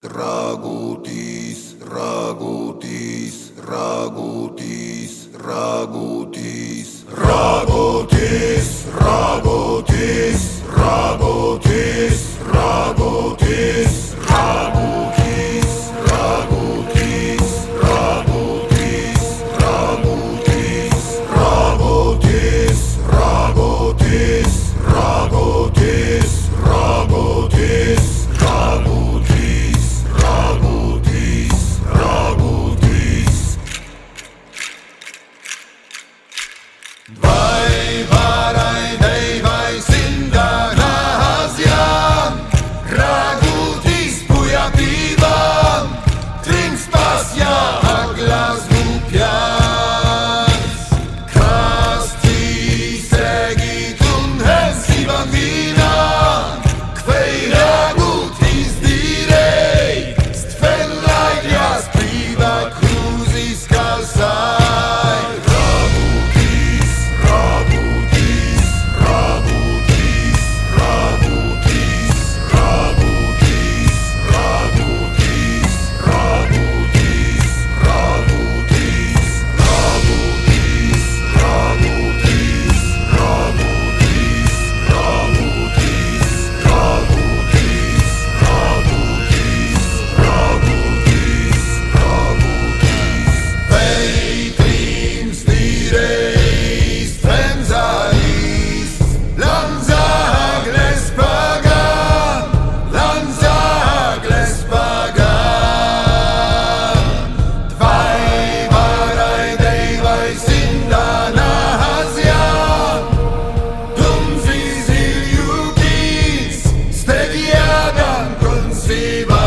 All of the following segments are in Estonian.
Ragutis, ragutis, ragutis, ragutis, ragutis, ragutis, ragutis, ragutis, ragutis, ragutis, ragutis, ragutis, ragutis, ragutis, ragutis, ragutis, ragutis, ragutis, ragutis. Vai varai dei vai sindanasian, ragutis puja pivam, trinks pasja a glas lupians. Kasti segitun hensivan vinan, kvej ragutis direi, stvenlaj glas piva cruzis calzai. Ragutis, ragutis, ragutis, ragutis, ragutis, ragutis, ragutis, ragutis, ragutis, ragutis, ragutis, ragutis, ragutis, ragutis, ragutis. Veitrims direis, trenzais, lanza agles pagan, lanza agles pagan. Dvaj varai dejvaj sindanasian, dum ziziliukis, stegiagan consivai.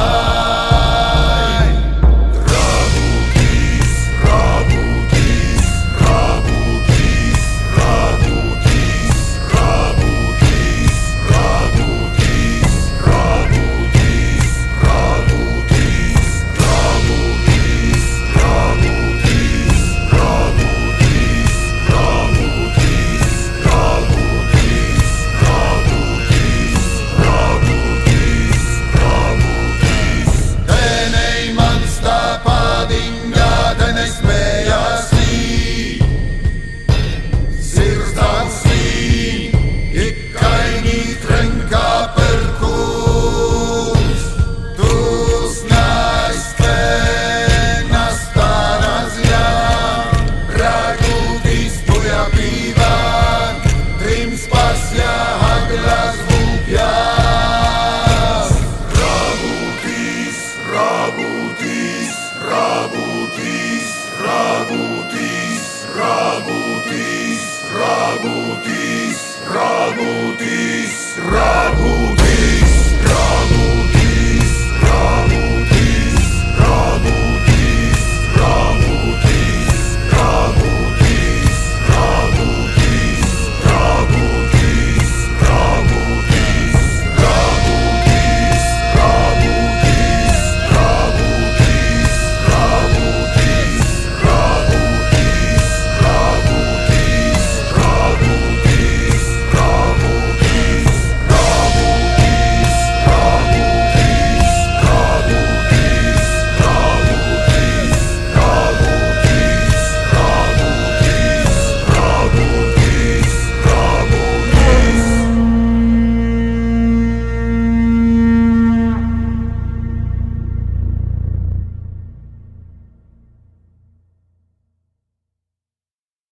Ragutis, ragutis, ragutis, ragutis, ragutis, ragutis, ragutis, ragutis, ragutis, ragutis, ragutis, ragutis, ragutis, ragutis, ragutis. Tenei mansta padinga, tenei smejasi, sirstansi, ikkaini trenka perkus, tus naisten Anastasia, ragutis puja pivan, trims pasja haglas lupias. Ragutis, ragutis, ragutis, ragutis, ragutis, ragutis, ragutis, ragutis.